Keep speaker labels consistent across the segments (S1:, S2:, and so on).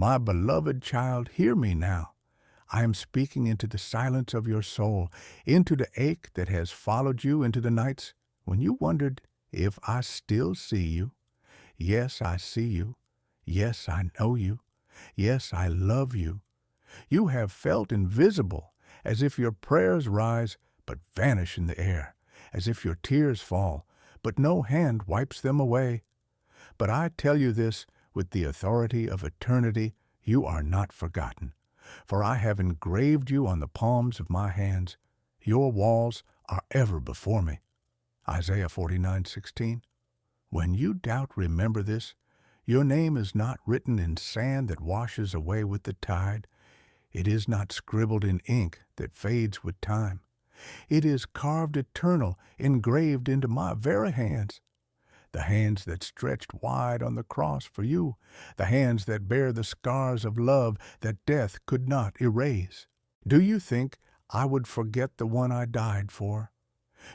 S1: My beloved child, hear me now. I am speaking into the silence of your soul, into the ache that has followed you into the nights when you wondered if I still see you. Yes, I see you. Yes, I know you. Yes, I love you. You have felt invisible, as if your prayers rise but vanish in the air, as if your tears fall, but no hand wipes them away. But I tell you this with the authority of eternity, you are not forgotten. For I have engraved you on the palms of my hands. Your walls are ever before me. Isaiah 49:16. When you doubt, remember this. Your name is not written in sand that washes away with the tide. It is not scribbled in ink that fades with time. It is carved eternal, engraved into my very hands. The hands that stretched wide on the cross for you, the hands that bear the scars of love that death could not erase. Do you think I would forget the one I died for?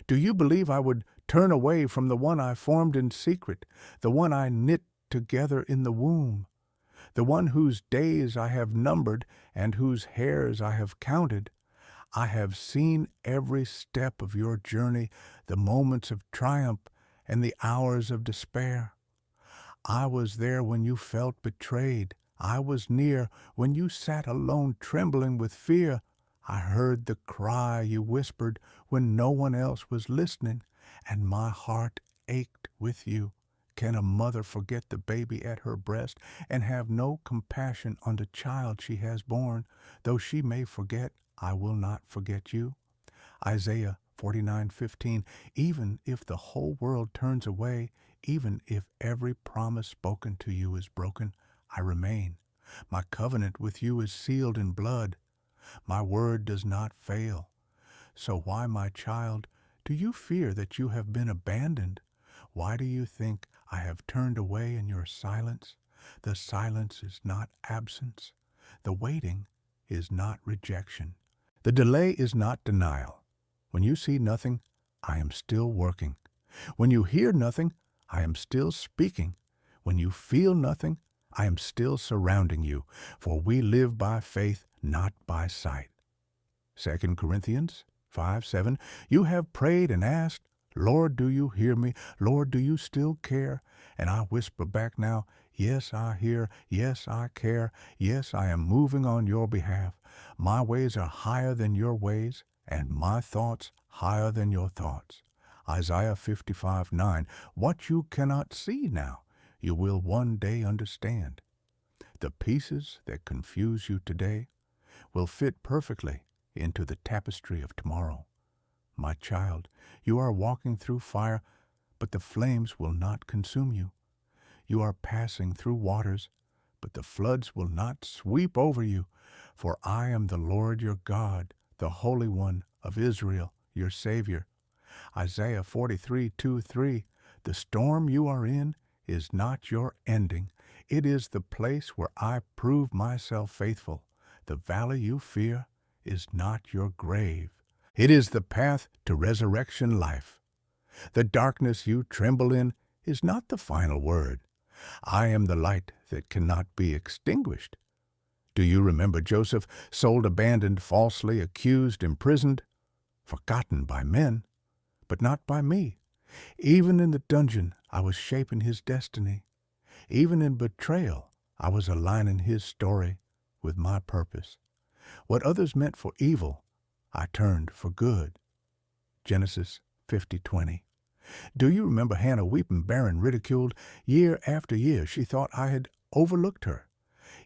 S1: Do you believe I would turn away from the one I formed in secret, the one I knit together in the womb, the one whose days I have numbered and whose hairs I have counted? I have seen every step of your journey, the moments of triumph and the hours of despair. I was there when you felt betrayed. I was near when you sat alone trembling with fear. I heard the cry you whispered when no one else was listening, and my heart ached with you. Can a mother forget the baby at her breast and have no compassion on the child she has borne? Though she may forget, I will not forget you. Isaiah 49:15. Even if the whole world turns away, even if every promise spoken to you is broken, I remain. My covenant with you is sealed in blood. My word does not fail. So why, my child, do you fear that you have been abandoned? Why do you think I have turned away in your silence? The silence is not absence. The waiting is not rejection. The delay is not denial. When you see nothing, I am still working. When you hear nothing, I am still speaking. When you feel nothing, I am still surrounding you. For we live by faith, not by sight. 2 Corinthians 5:7. You have prayed and asked, Lord, do you hear me? Lord, do you still care? And I whisper back now, yes, I hear. Yes, I care. Yes, I am moving on your behalf. My ways are higher than your ways, and my thoughts higher than your thoughts. Isaiah 55:9. What you cannot see now, you will one day understand. The pieces that confuse you today will fit perfectly into the tapestry of tomorrow. My child, you are walking through fire, but the flames will not consume you. You are passing through waters, but the floods will not sweep over you. For I am the Lord your God, the Holy One of Israel, your Savior. Isaiah 43:2-3. The storm you are in is not your ending. It is the place where I prove myself faithful. The valley you fear is not your grave. It is the path to resurrection life. The darkness you tremble in is not the final word. I am the light that cannot be extinguished. Do you remember Joseph, sold, abandoned, falsely accused, imprisoned, forgotten by men, but not by me? Even in the dungeon, I was shaping his destiny. Even in betrayal, I was aligning his story with my purpose. What others meant for evil, I turned for good. Genesis 50:20. Do you remember Hannah weeping, barren, ridiculed? Year after year, she thought I had overlooked her.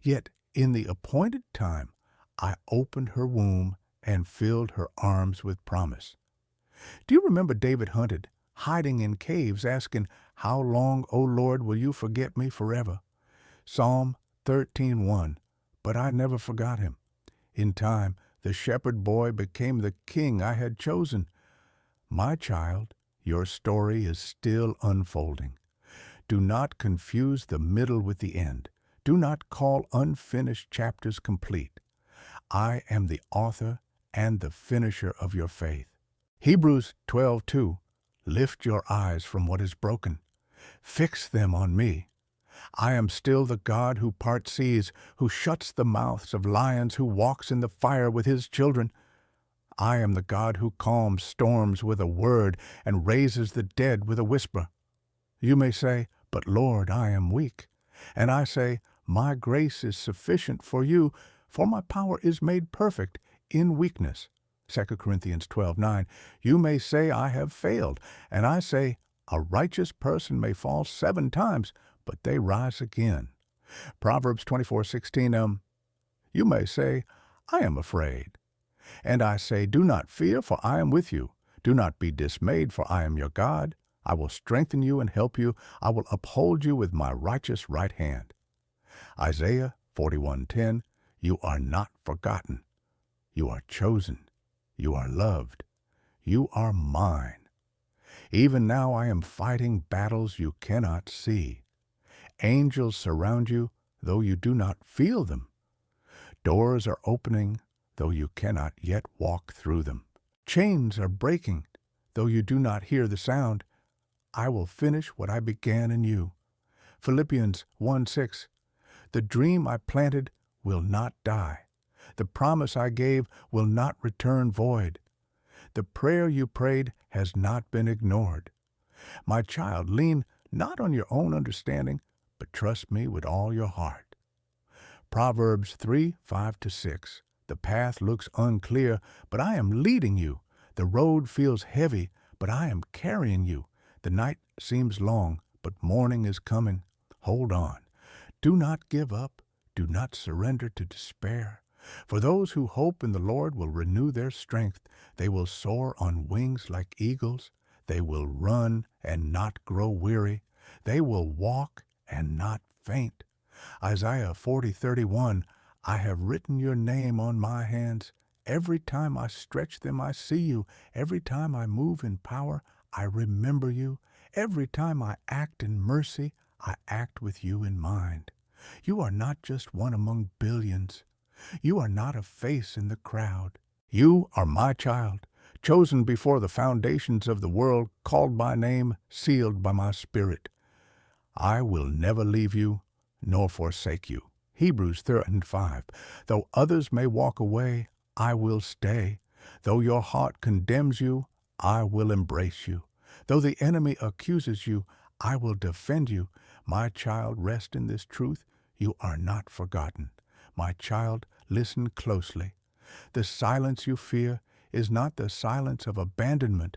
S1: Yet in the appointed time, I opened her womb and filled her arms with promise. Do you remember David hunted, hiding in caves, asking, How long, O Lord, will you forget me forever? Psalm 13:1. But I never forgot him. In time, the shepherd boy became the king I had chosen. My child, your story is still unfolding. Do not confuse the middle with the end. Do not call unfinished chapters complete. I am the author and the finisher of your faith. Hebrews 12:2. Lift your eyes from what is broken. Fix them on me. I am still the God who parts seas, who shuts the mouths of lions, who walks in the fire with his children. I am the God who calms storms with a word and raises the dead with a whisper. You may say, "But Lord, I am weak." And I say, "My grace is sufficient for you, for my power is made perfect in weakness." 2 Corinthians 12:9. You may say, "I have failed." And I say, "A righteous person may fall 7 times, but they rise again." Proverbs 24:16. You may say, "I am afraid." And I say, "Do not fear, for I am with you. Do not be dismayed, for I am your God. I will strengthen you and help you. I will uphold you with my righteous right hand." Isaiah 41:10. You are not forgotten. You are chosen. You are loved. You are mine. Even now I am fighting battles you cannot see. Angels surround you, though you do not feel them. Doors are opening, though you cannot yet walk through them. Chains are breaking, though you do not hear the sound. I will finish what I began in you. Philippians 1:6. The dream I planted will not die. The promise I gave will not return void. The prayer you prayed has not been ignored. My child, lean not on your own understanding, but trust me with all your heart. Proverbs 3:5-6. The path looks unclear, but I am leading you. The road feels heavy, but I am carrying you. The night seems long, but morning is coming. Hold on. Do not give up. Do not surrender to despair. For those who hope in the Lord will renew their strength. They will soar on wings like eagles. They will run and not grow weary. They will walk and not faint. Isaiah 40:31. I have written your name on my hands. Every time I stretch them, I see you. Every time I move in power, I remember you. Every time I act in mercy, I act with you in mind. You are not just one among billions. You are not a face in the crowd. You are my child, chosen before the foundations of the world, called by name, sealed by my Spirit. I will never leave you nor forsake you. Hebrews 13:5. Though others may walk away, I will stay. Though your heart condemns you, I will embrace you. Though the enemy accuses you, I will defend you. My child, rest in this truth. You are not forgotten. My child, listen closely. The silence you fear is not the silence of abandonment,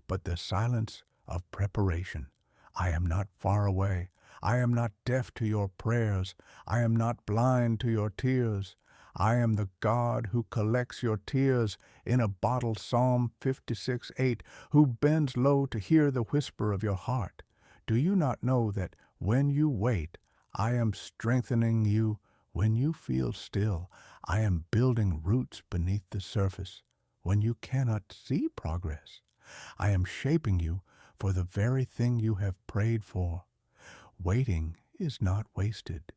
S1: but the silence of preparation. I am not far away. I am not deaf to your prayers. I am not blind to your tears. I am the God who collects your tears in a bottle, Psalm 56:8, who bends low to hear the whisper of your heart. Do you not know that when you wait, I am strengthening you? When you feel still, I am building roots beneath the surface. When you cannot see progress, I am shaping you for the very thing you have prayed for. Waiting is not wasted.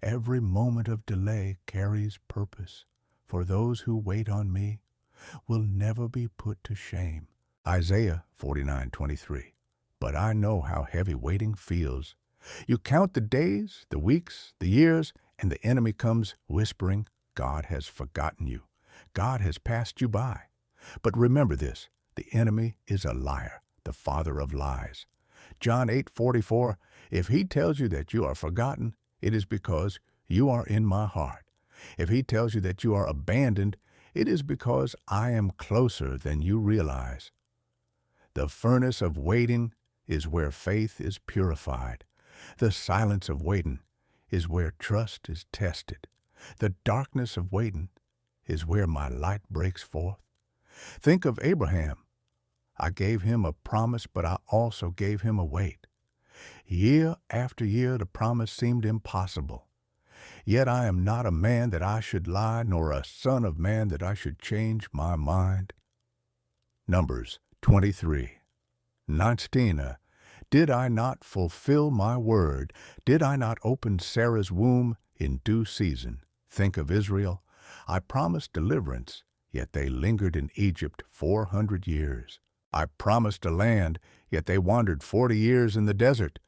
S1: Every moment of delay carries purpose, for those who wait on me will never be put to shame. Isaiah 49:23. But I know how heavy waiting feels. You count the days, the weeks, the years, and the enemy comes whispering, God has forgotten you. God has passed you by. But remember this, the enemy is a liar, the father of lies. John 8:44, if he tells you that you are forgotten, it is because you are in my heart. If he tells you that you are abandoned, it is because I am closer than you realize. The furnace of waiting is where faith is purified. The silence of waiting is where trust is tested. The darkness of waiting is where my light breaks forth. Think of Abraham. I gave him a promise, but I also gave him a wait. Year after year, the promise seemed impossible. Yet I am not a man that I should lie, nor a son of man that I should change my mind. Numbers 23. 19. Did I not fulfill my word? Did I not open Sarah's womb in due season? Think of Israel. I promised deliverance, yet they lingered in Egypt 400 years. I promised a land, yet they wandered 40 years in the desert.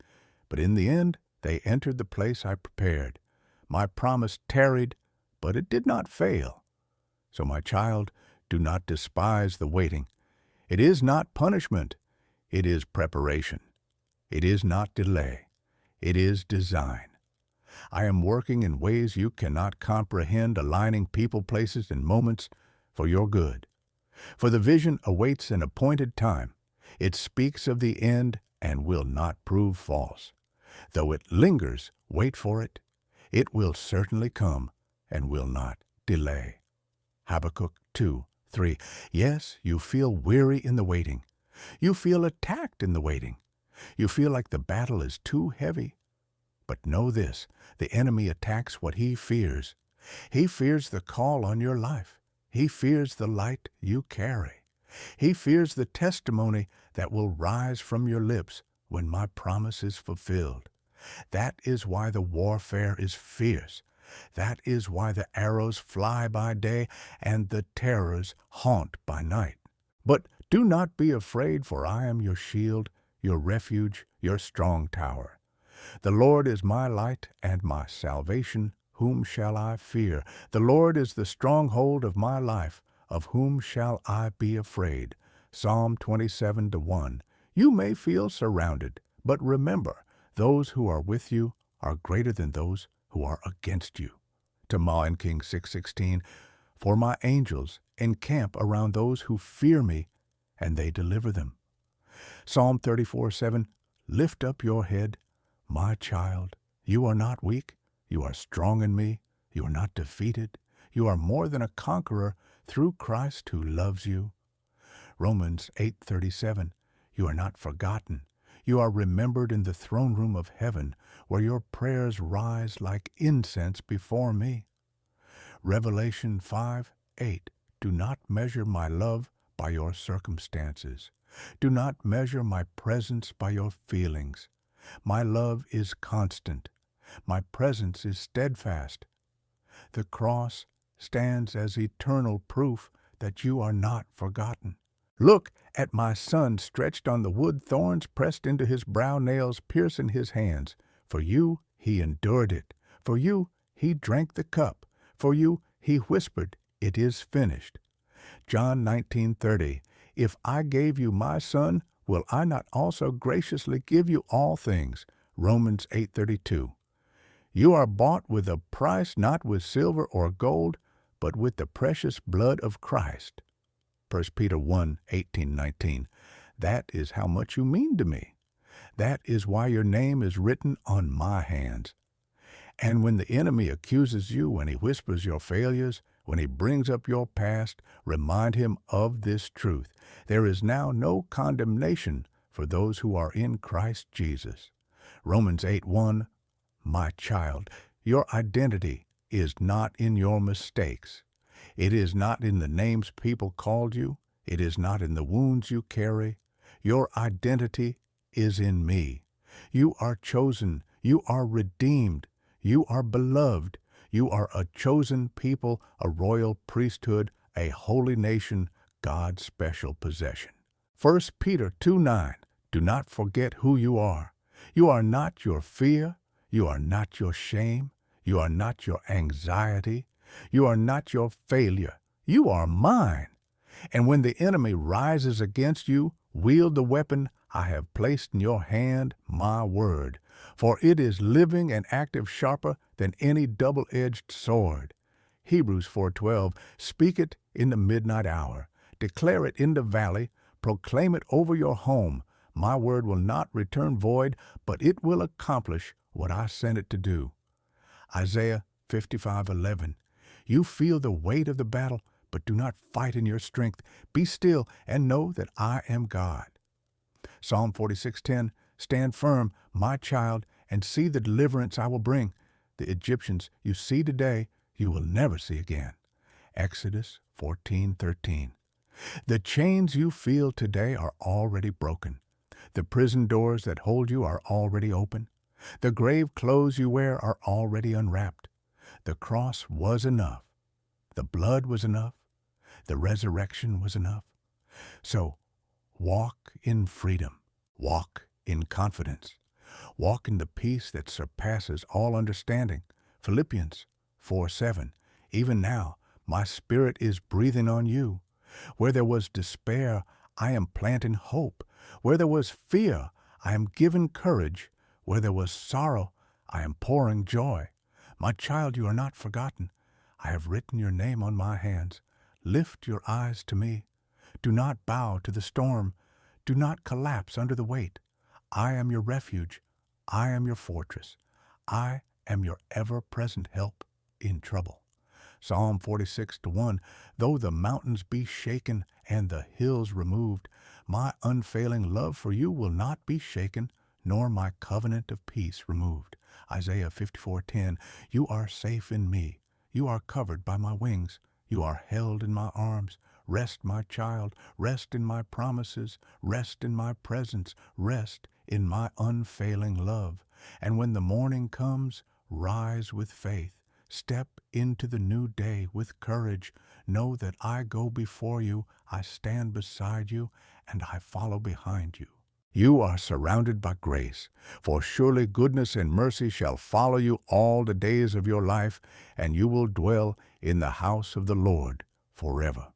S1: But in the end, They entered the place I prepared. My promise tarried, but it did not fail. So, my child, do not despise the waiting. It is not punishment. It is preparation. It is not delay. It is design. I am working in ways you cannot comprehend, aligning people, places, and moments for your good. For the vision awaits an appointed time. It speaks of the end and will not prove false. Though it lingers, wait for it. It will certainly come and will not delay. Habakkuk 2:3. Yes, you feel weary in the waiting. You feel attacked in the waiting. You feel like the battle is too heavy. But know this, the enemy attacks what he fears. He fears the call on your life. He fears the light you carry. He fears the testimony that will rise from your lips when my promise is fulfilled. That is why the warfare is fierce. That is why the arrows fly by day and the terrors haunt by night. But do not be afraid, for I am your shield, your refuge, your strong tower. The Lord is my light and my salvation. Whom shall I fear? The Lord is the stronghold of my life. Of whom shall I be afraid? Psalm 27:1. You may feel surrounded, but remember, those who are with you are greater than those who are against you. To King 6:16. For my angels encamp around those who fear me, and they deliver them. Psalm 34:7. Lift up your head, my child. You are not weak. You are strong in me. You are not defeated. You are more than a conqueror through Christ who loves you. Romans 8:37. You are not forgotten. You are remembered in the throne room of heaven, where your prayers rise like incense before me. Revelation 5:8. Do not measure my love by your circumstances. Do not measure my presence by your feelings. My love is constant. My presence is steadfast. The cross stands as eternal proof that you are not forgotten. Look at my son stretched on the wood, thorns pressed into his brow, nails piercing his hands. For you he endured it. For you he drank the cup. For you he whispered, it is finished. John 19:30. If I gave you my son, will I not also graciously give you all things? Romans 8:32. You are bought with a price, not with silver or gold, but with the precious blood of Christ. 1 Peter 1:18-19. That is how much you mean to me. That is why your name is written on my hands. And when the enemy accuses you, when he whispers your failures, when he brings up your past, remind him of this truth. There is now no condemnation for those who are in Christ Jesus. Romans 8:1. My child, your identity is not in your mistakes. It is not in the names people called you. It is not in the wounds you carry. Your identity is in me. You are chosen. You are redeemed. You are beloved. You are a chosen people, a royal priesthood, a holy nation, God's special possession. 1 Peter 2:9. Do not forget who you are. You are not your fear. You are not your shame. You are not your anxiety. You are not your failure. You are mine. And when the enemy rises against you, wield the weapon I have placed in your hand, my word. For it is living and active, sharper than any double-edged sword. Hebrews 4:12. Speak it in the midnight hour. Declare it in the valley. Proclaim it over your home. My word will not return void, but it will accomplish what I sent it to do. Isaiah 55:11. You feel the weight of the battle, but do not fight in your strength. Be still and know that I am God. Psalm 46:10. Stand firm, my child, and see the deliverance I will bring. The Egyptians you see today, you will never see again. Exodus 14:13. The chains you feel today are already broken. The prison doors that hold you are already open. The grave clothes you wear are already unwrapped. The cross was enough. The blood was enough. The resurrection was enough. So walk in freedom. Walk in confidence. Walk in the peace that surpasses all understanding. Philippians 4:7. Even now, my spirit is breathing on you. Where there was despair, I am planting hope. Where there was fear, I am giving courage. Where there was sorrow, I am pouring joy. My child, you are not forgotten. I have written your name on my hands. Lift your eyes to me. Do not bow to the storm. Do not collapse under the weight. I am your refuge. I am your fortress. I am your ever-present help in trouble. Psalm 46:1. Though the mountains be shaken and the hills removed, my unfailing love for you will not be shaken, nor my covenant of peace removed. Isaiah 54:10. You are safe in me. You are covered by my wings. You are held in my arms. Rest, my child. Rest in my promises. Rest in my presence. Rest in my unfailing love. And when the morning comes, rise with faith. Step into the new day with courage. Know that I go before you, I stand beside you, and I follow behind you. You are surrounded by grace, for surely goodness and mercy shall follow you all the days of your life, and you will dwell in the house of the Lord forever.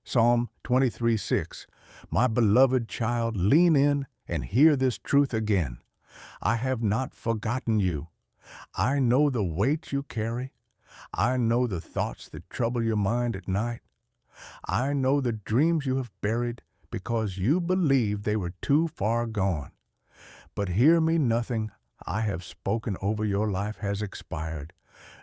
S1: Psalm 23:6. My beloved child, lean in and hear this truth again. I have not forgotten you. I know the weight you carry. I know the thoughts that trouble your mind at night. I know the dreams you have buried because you believed they were too far gone. But hear me, nothing I have spoken over your life has expired.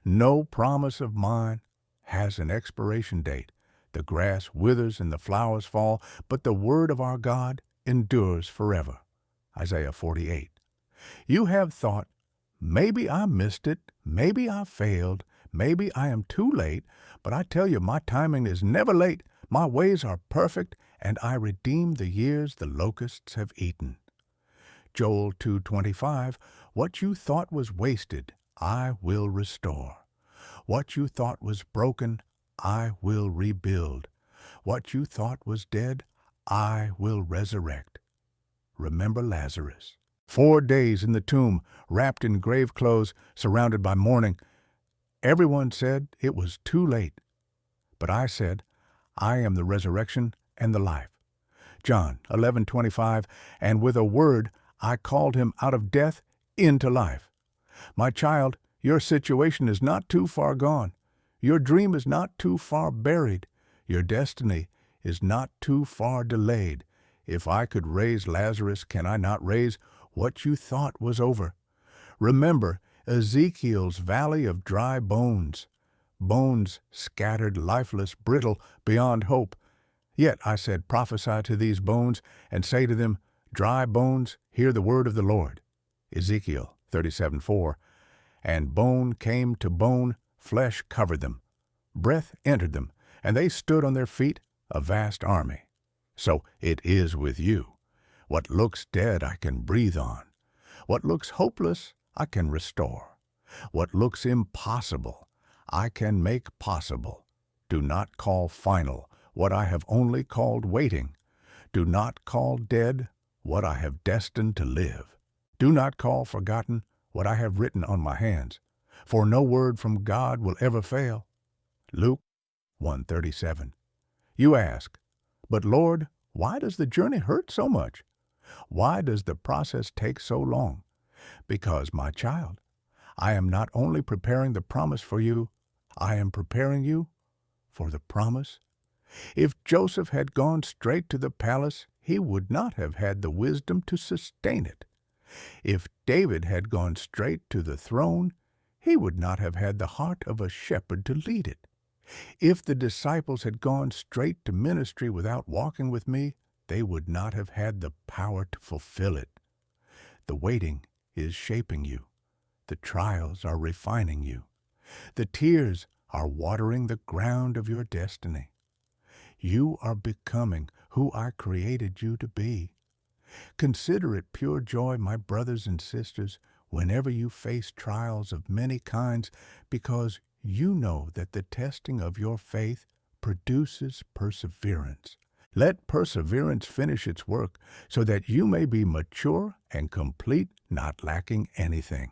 S1: No promise of mine has an expiration date. The grass withers and the flowers fall, but the word of our God endures forever. Isaiah 48. You have thought, maybe I missed it, maybe I failed, maybe I am too late, but I tell you, my timing is never late. My ways are perfect, and I redeem the years the locusts have eaten. Joel 2:25, what you thought was wasted, I will restore. What you thought was broken, I will rebuild. What you thought was dead, I will resurrect. Remember Lazarus. 4 days in the tomb, wrapped in grave clothes, surrounded by mourning. Everyone said it was too late. But I said, I am the resurrection and the life. John 11:25, and with a word I called him out of death into life. My child, your situation is not too far gone. Your dream is not too far buried. Your destiny is not too far delayed. If I could raise Lazarus, can I not raise what you thought was over? Remember Ezekiel's valley of dry bones. Bones scattered, lifeless, brittle, beyond hope. Yet I said, prophesy to these bones, and say to them, dry bones, hear the word of the Lord. Ezekiel 37:4. And bone came to bone, flesh covered them. Breath entered them, and they stood on their feet, a vast army. So it is with you. What looks dead I can breathe on. What looks hopeless I can restore. What looks impossible I can make possible. Do not call final what I have only called waiting. Do not call dead what I have destined to live. Do not call forgotten what I have written on my hands, for no word from God will ever fail. Luke 1:37. You ask, but Lord, why does the journey hurt so much? Why does the process take so long? Because, my child, I am not only preparing the promise for you, I am preparing you for the promise. If Joseph had gone straight to the palace, he would not have had the wisdom to sustain it. If David had gone straight to the throne, he would not have had the heart of a shepherd to lead it. If the disciples had gone straight to ministry without walking with me, they would not have had the power to fulfill it. The waiting is shaping you. The trials are refining you. The tears are watering the ground of your destiny. You are becoming who I created you to be. Consider it pure joy, my brothers and sisters, whenever you face trials of many kinds, because you know that the testing of your faith produces perseverance. Let perseverance finish its work, so that you may be mature and complete, not lacking anything.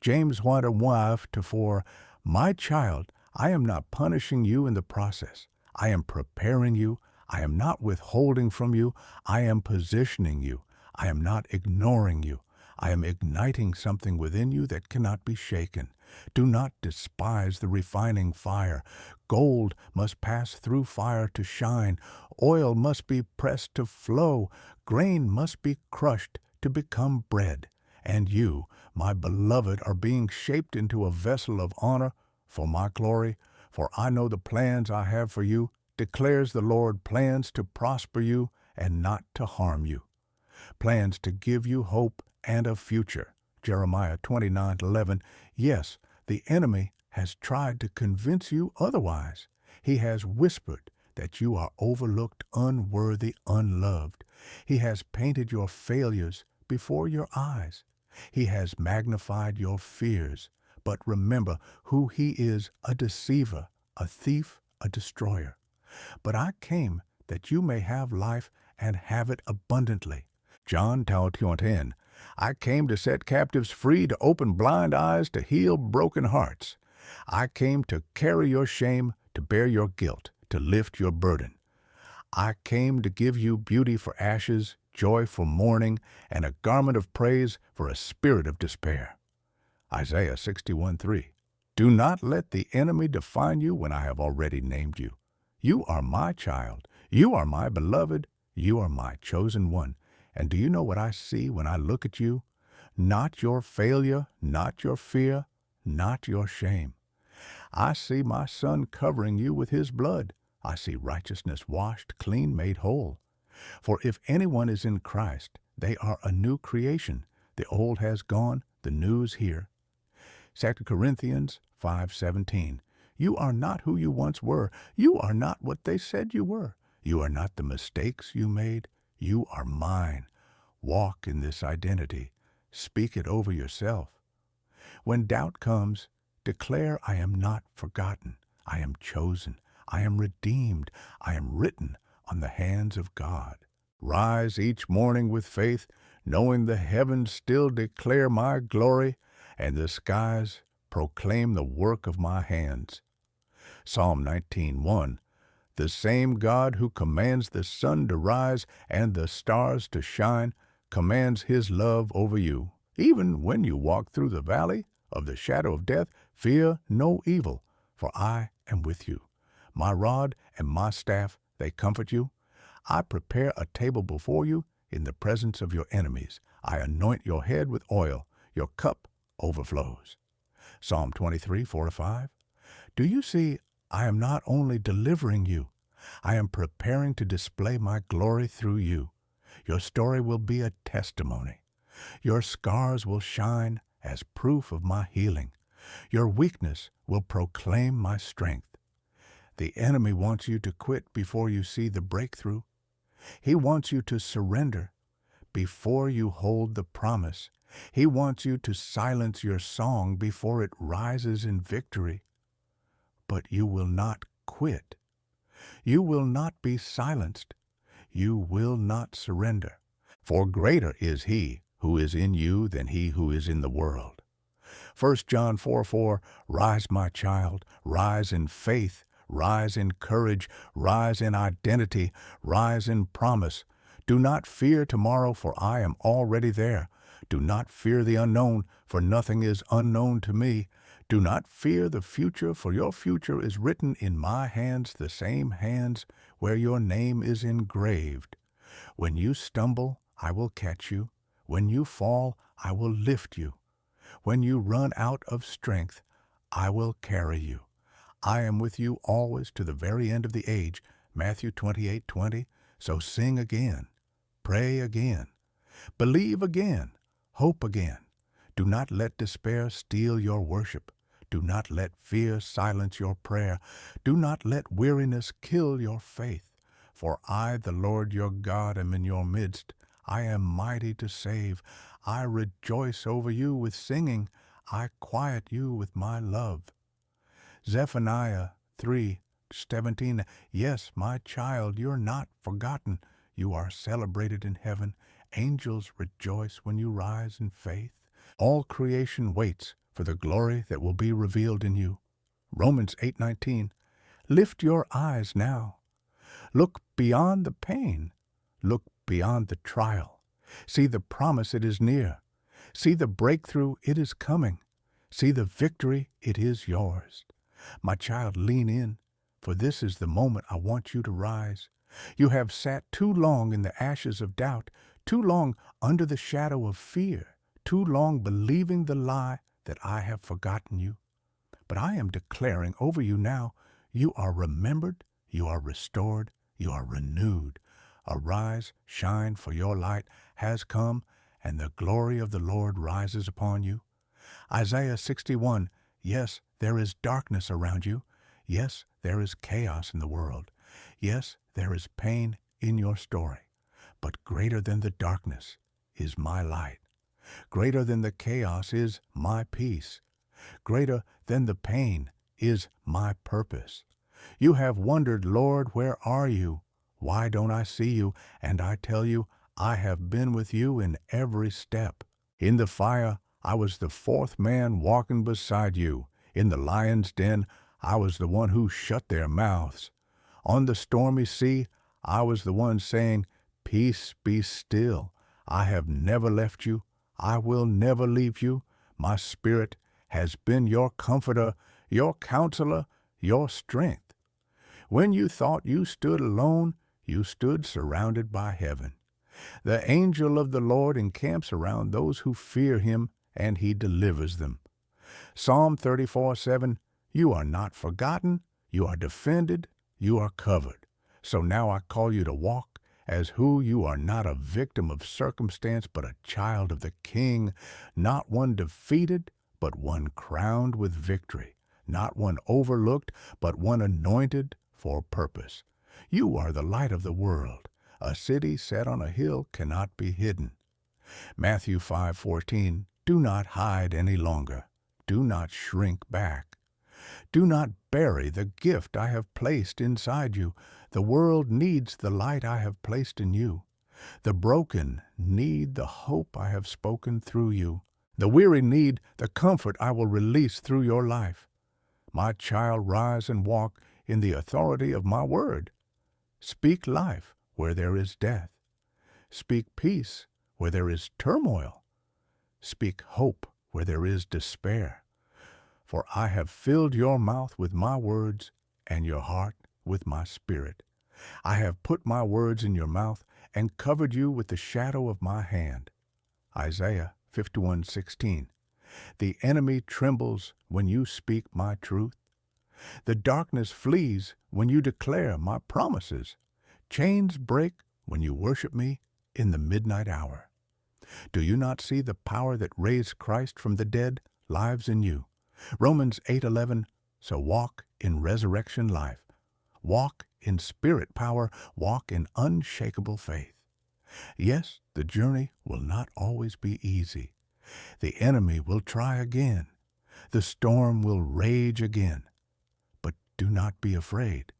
S1: James 1:1-4, My child, I am not punishing you in the process. I am preparing you. I am not withholding from you. I am positioning you. I am not ignoring you. I am igniting something within you that cannot be shaken. Do not despise the refining fire. Gold must pass through fire to shine. Oil must be pressed to flow. Grain must be crushed to become bread. And you, my beloved, are being shaped into a vessel of honor for my glory. For I know the plans I have for you, declares the Lord, plans to prosper you and not to harm you, plans to give you hope and a future. Jeremiah 29:11. Yes, the enemy has tried to convince you otherwise. He has whispered that you are overlooked, unworthy, unloved. He has painted your failures before your eyes. He has magnified your fears. But remember who he is, a deceiver, a thief, a destroyer. But I came that you may have life and have it abundantly. John 10:10. I came to set captives free, to open blind eyes, to heal broken hearts. I came to carry your shame, to bear your guilt, to lift your burden. I came to give you beauty for ashes, joy for mourning, and a garment of praise for a spirit of despair. Isaiah 61:3. Do not let the enemy define you when I have already named you. You are my child. You are my beloved. You are my chosen one. And do you know what I see when I look at you? Not your failure, not your fear, not your shame. I see my Son covering you with his blood. I see righteousness washed, clean, made whole. For if anyone is in Christ, they are a new creation. The old has gone, the new is here. 2 Corinthians 5:17. You are not who you once were. You are not what they said you were. You are not the mistakes you made. You are mine. Walk in this identity. Speak it over yourself. When doubt comes, declare, I am not forgotten. I am chosen. I am redeemed. I am written on the hands of God. Rise each morning with faith, knowing the heavens still declare my glory, and the skies proclaim the work of my hands. Psalm 19:1. The same God who commands the sun to rise and the stars to shine commands his love over you. Even when you walk through the valley of the shadow of death, fear no evil, for I am with you. My rod and my staff, they comfort you. I prepare a table before you in the presence of your enemies. I anoint your head with oil. Your cup overflows. Psalm 23:4-5. Do you see, I am not only delivering you, I am preparing to display my glory through you. Your story will be a testimony. Your scars will shine as proof of my healing. Your weakness will proclaim my strength. The enemy wants you to quit before you see the breakthrough. He wants you to surrender before you hold the promise. He wants you to silence your song before it rises in victory. But you will not quit. You will not be silenced. You will not surrender. For greater is he who is in you than he who is in the world. 1 John 4:4, Rise, my child, rise in faith, rise in courage, rise in identity, rise in promise. Do not fear tomorrow, for I am already there. Do not fear the unknown, for nothing is unknown to me. Do not fear the future, for your future is written in my hands, the same hands where your name is engraved. When you stumble, I will catch you. When you fall, I will lift you. When you run out of strength, I will carry you. I am with you always to the very end of the age. Matthew 28:20. So sing again, pray again, believe again, hope again. Do not let despair steal your worship. Do not let fear silence your prayer. Do not let weariness kill your faith. For I, the Lord your God, am in your midst. I am mighty to save. I rejoice over you with singing. I quiet you with my love. Zephaniah 3:17. Yes, my child, you're not forgotten. You are celebrated in heaven, angels rejoice when you rise in faith. All creation waits for the glory that will be revealed in you. Romans 8:19. Lift your eyes now. Look beyond the pain. Look beyond the trial. See the promise, it is near. See the breakthrough, it is coming. See the victory, it is yours. My child, lean in, for this is the moment I want you to rise. You have sat too long in the ashes of doubt, too long under the shadow of fear, too long believing the lie that I have forgotten you. But I am declaring over you now, you are remembered, you are restored, you are renewed. Arise, shine, for your light has come, and the glory of the Lord rises upon you. Isaiah 61, yes, there is darkness around you. Yes, there is chaos in the world. Yes, there is pain in your story. But greater than the darkness is my light. Greater than the chaos is my peace. Greater than the pain is my purpose. You have wondered, Lord, where are you? Why don't I see you? And I tell you, I have been with you in every step. In the fire, I was the fourth man walking beside you. In the lion's den, I was the one who shut their mouths. On the stormy sea, I was the one saying, Peace, be still. I have never left you. I will never leave you. My spirit has been your comforter, your counselor, your strength. When you thought you stood alone, you stood surrounded by heaven. The angel of the Lord encamps around those who fear him, and he delivers them. Psalm 34:7, you are not forgotten, you are defended, you are covered. So now I call you to walk as who you are, not a victim of circumstance, but a child of the King, not one defeated, but one crowned with victory, not one overlooked, but one anointed for purpose. You are the light of the world. A city set on a hill cannot be hidden. Matthew 5:14, do not hide any longer. Do not shrink back. Do not bury the gift I have placed inside you. The world needs the light I have placed in you. The broken need the hope I have spoken through you. The weary need the comfort I will release through your life. My child, rise and walk in the authority of my word. Speak life where there is death. Speak peace where there is turmoil. Speak hope where there is despair. For I have filled your mouth with my words and your heart with my spirit. I have put my words in your mouth and covered you with the shadow of my hand. Isaiah 51:16. The enemy trembles when you speak my truth. The darkness flees when you declare my promises. Chains break when you worship me in the midnight hour. Do you not see the power that raised Christ from the dead lives in you? Romans 8:11, so walk in resurrection life. Walk in spirit power. Walk in unshakable faith. Yes, the journey will not always be easy. The enemy will try again. The storm will rage again. But do not be afraid,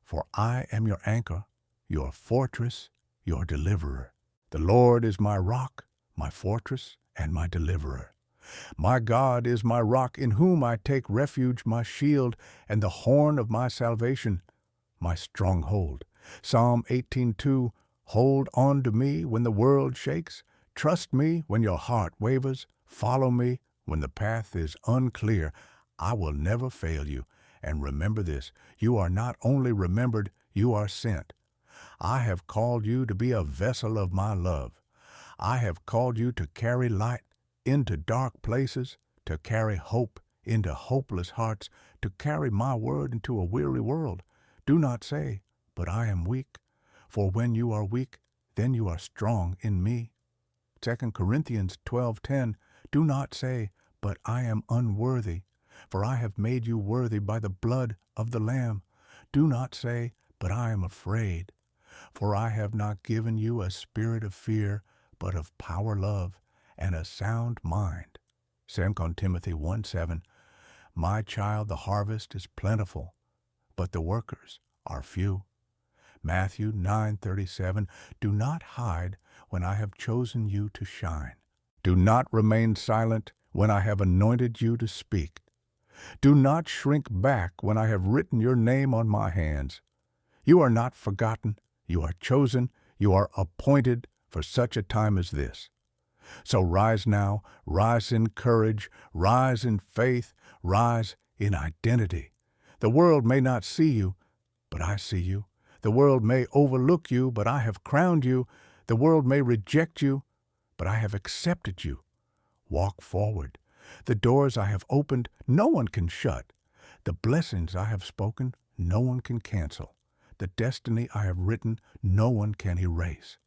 S1: for I am your anchor, your fortress, your deliverer. The Lord is my rock, my fortress, and my deliverer. My God is my rock, in whom I take refuge, my shield, and the horn of my salvation, my stronghold. Psalm 18:2, hold on to me when the world shakes. Trust me when your heart wavers. Follow me when the path is unclear. I will never fail you. And remember this, you are not only remembered, you are sent. I have called you to be a vessel of my love. I have called you to carry light into dark places, to carry hope into hopeless hearts, to carry my word into a weary world. Do not say, but I am weak. For when you are weak, then you are strong in me. 2 Corinthians 12:10, do not say, but I am unworthy, for I have made you worthy by the blood of the Lamb. Do not say, but I am afraid, for I have not given you a spirit of fear, but of power, love, and a sound mind. 2 Timothy 1:7, my child, the harvest is plentiful, but the workers are few. Matthew 9:37, do not hide when I have chosen you to shine. Do not remain silent when I have anointed you to speak. Do not shrink back when I have written your name on my hands. You are not forgotten, you are chosen, you are appointed for such a time as this. So rise now, rise in courage, rise in faith, rise in identity. The world may not see you, but I see you. The world may overlook you, but I have crowned you. The world may reject you, but I have accepted you. Walk forward. The doors I have opened, no one can shut. The blessings I have spoken, no one can cancel. The destiny I have written, no one can erase.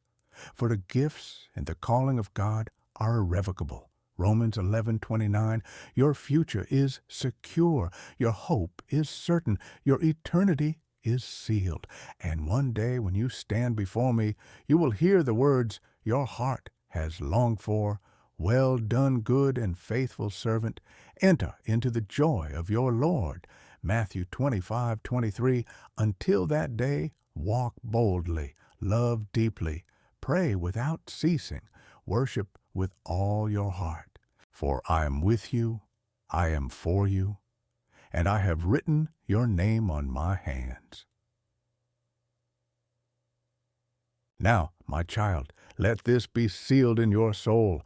S1: For the gifts and the calling of God are irrevocable. Romans 11:29, your future is secure, your hope is certain, your eternity is sealed. And one day when you stand before me, you will hear the words your heart has longed for. Well done, good and faithful servant. Enter into the joy of your Lord. Matthew 25:23, until that day, walk boldly, love deeply, pray without ceasing, worship with all your heart. For I am with you, I am for you, and I have written your name on my hands. Now, my child, let this be sealed in your soul.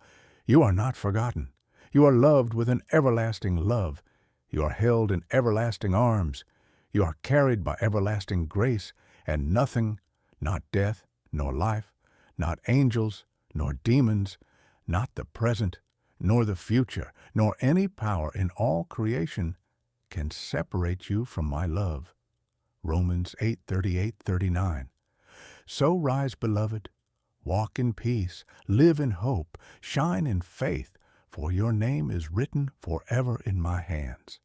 S1: You are not forgotten. You are loved with an everlasting love. You are held in everlasting arms. You are carried by everlasting grace, and nothing, not death, nor life, not angels, nor demons, not the present, nor the future, nor any power in all creation can separate you from my love. Romans 8:38-39. So rise, beloved, walk in peace, live in hope, shine in faith, for your name is written forever in my hands.